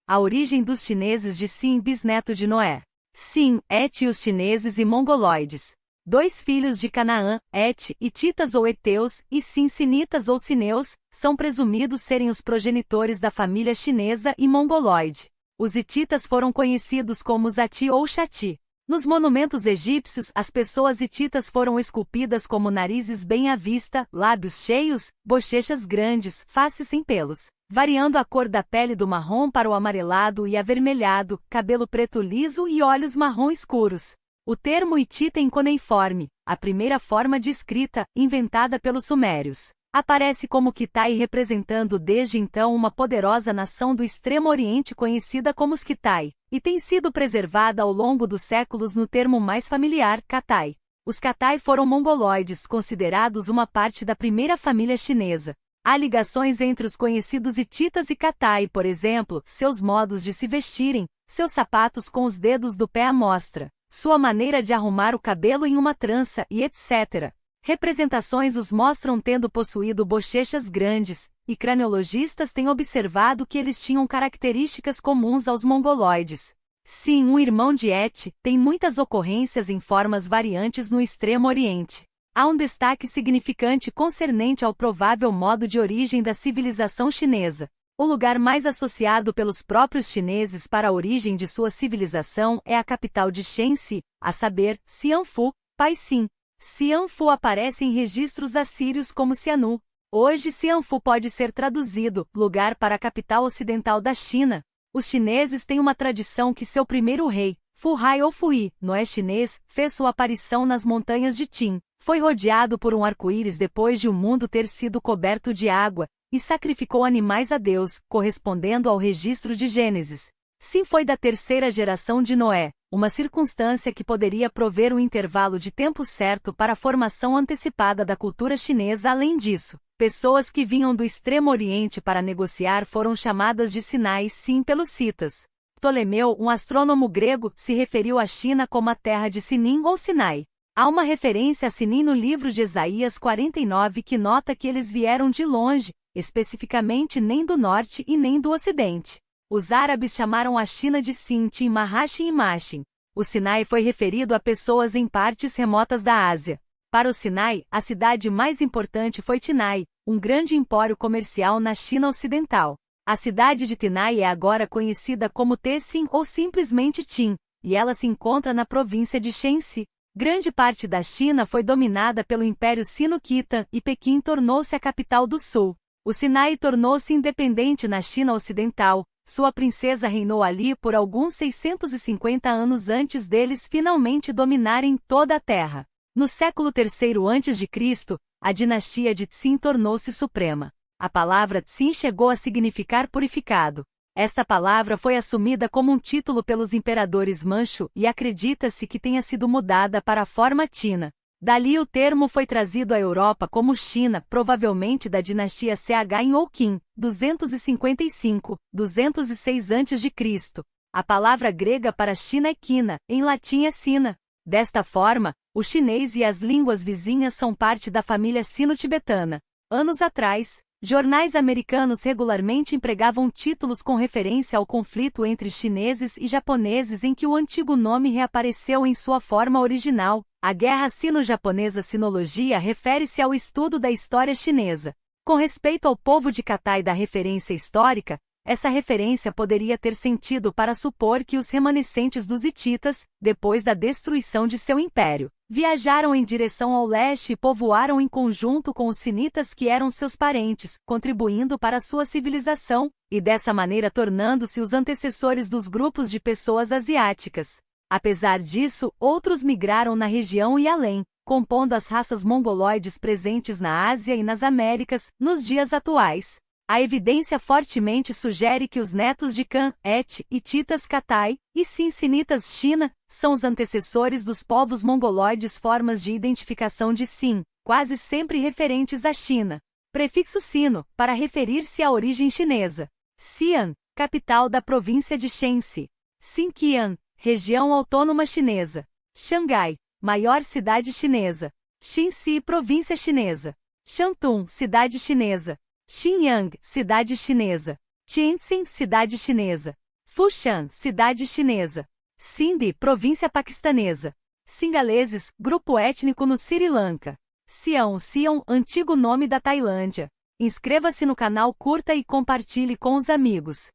A origem dos chineses de Sin, bisneto de Noé. Sin, Et e os chineses e mongoloides. 2 filhos de Canaã, Et, hititas ou heteus, e Sin, sinitas ou cineus, são presumidos serem os progenitores da família chinesa e mongoloide. Os hititas foram conhecidos como os Ati ou Xati. Nos monumentos egípcios, as pessoas hititas foram esculpidas como narizes bem à vista, lábios cheios, bochechas grandes, faces sem pelos, variando a cor da pele do marrom para o amarelado e avermelhado, cabelo preto liso e olhos marrom escuros. O termo hitita em cuneiforme, a primeira forma de escrita, inventada pelos sumérios, aparece como Kitai, representando desde então uma poderosa nação do Extremo Oriente conhecida como os Kitai, e tem sido preservada ao longo dos séculos no termo mais familiar, Katai. Os Katai foram mongoloides, considerados uma parte da primeira família chinesa. Há ligações entre os conhecidos hititas e Katai, por exemplo, seus modos de se vestirem, seus sapatos com os dedos do pé à mostra, sua maneira de arrumar o cabelo em uma trança e etc. Representações os mostram tendo possuído bochechas grandes, e craniologistas têm observado que eles tinham características comuns aos mongoloides. Sim, um irmão de Et, tem muitas ocorrências em formas variantes no Extremo Oriente. Há um destaque significante concernente ao provável modo de origem da civilização chinesa. O lugar mais associado pelos próprios chineses para a origem de sua civilização é a capital de Shenxi, a saber, Xianfu, Paixin. Xianfu aparece em registros assírios como Xianu. Hoje Xianfu pode ser traduzido, lugar para a capital ocidental da China. Os chineses têm uma tradição que seu primeiro rei, Fuhai ou Fui, Noé chinês, fez sua aparição nas montanhas de Qin. Foi rodeado por um arco-íris depois de o mundo ter sido coberto de água, e sacrificou animais a Deus, correspondendo ao registro de Gênesis. Sim, foi da terceira geração de Noé, uma circunstância que poderia prover um intervalo de tempo certo para a formação antecipada da cultura chinesa. Além disso, pessoas que vinham do Extremo Oriente para negociar foram chamadas de Sinais, sim, pelos citas. Ptolomeu, um astrônomo grego, se referiu à China como a terra de Sinim ou Sinai. Há uma referência a Sinim no livro de Isaías 49 que nota que eles vieram de longe, especificamente nem do norte e nem do ocidente. Os árabes chamaram a China de Sintin, Mahashin e Mashin. O Sinai foi referido a pessoas em partes remotas da Ásia. Para o Sinai, a cidade mais importante foi Tinai, um grande empório comercial na China Ocidental. A cidade de Tinai é agora conhecida como Tsin ou simplesmente Tin, e ela se encontra na província de Shenxi. Grande parte da China foi dominada pelo Império Sino-Khitan e Pequim tornou-se a capital do sul. O Sinai tornou-se independente na China Ocidental. Sua princesa reinou ali por alguns 650 anos antes deles finalmente dominarem toda a terra. No século III a.C., a dinastia de Tsin tornou-se suprema. A palavra Tsin chegou a significar purificado. Esta palavra foi assumida como um título pelos imperadores Manchu e acredita-se que tenha sido mudada para a forma Tina. Dali o termo foi trazido à Europa como China, provavelmente da dinastia Ch ou Qin, 255-206 a.C. A palavra grega para China é Quina, em latim é Sina. Desta forma, o chinês e as línguas vizinhas são parte da família sino-tibetana. Anos atrás, jornais americanos regularmente empregavam títulos com referência ao conflito entre chineses e japoneses em que o antigo nome reapareceu em sua forma original. A Guerra Sino-Japonesa. Sinologia refere-se ao estudo da história chinesa. Com respeito ao povo de Katai da referência histórica, essa referência poderia ter sentido para supor que os remanescentes dos hititas, depois da destruição de seu império, viajaram em direção ao leste e povoaram em conjunto com os sinitas que eram seus parentes, contribuindo para sua civilização, e dessa maneira tornando-se os antecessores dos grupos de pessoas asiáticas. Apesar disso, outros migraram na região e além, compondo as raças mongoloides presentes na Ásia e nas Américas, nos dias atuais. A evidência fortemente sugere que os netos de Can, Et, hititas Katai, e Sinsinitas China, são os antecessores dos povos mongoloides. Formas de identificação de Sin, quase sempre referentes à China. Prefixo sino, para referir-se à origem chinesa. Xi'an, capital da província de Shenxi. Sinkian, região autônoma chinesa. Xangai, maior cidade chinesa. Xinxi, província chinesa. Shantung, cidade chinesa. Xinyang, cidade chinesa. Tianjin, cidade chinesa. Fushan, cidade chinesa. Sindhi, província paquistanesa. Singaleses, grupo étnico no Sri Lanka. Sião, antigo nome da Tailândia. Inscreva-se no canal, curta e compartilhe com os amigos.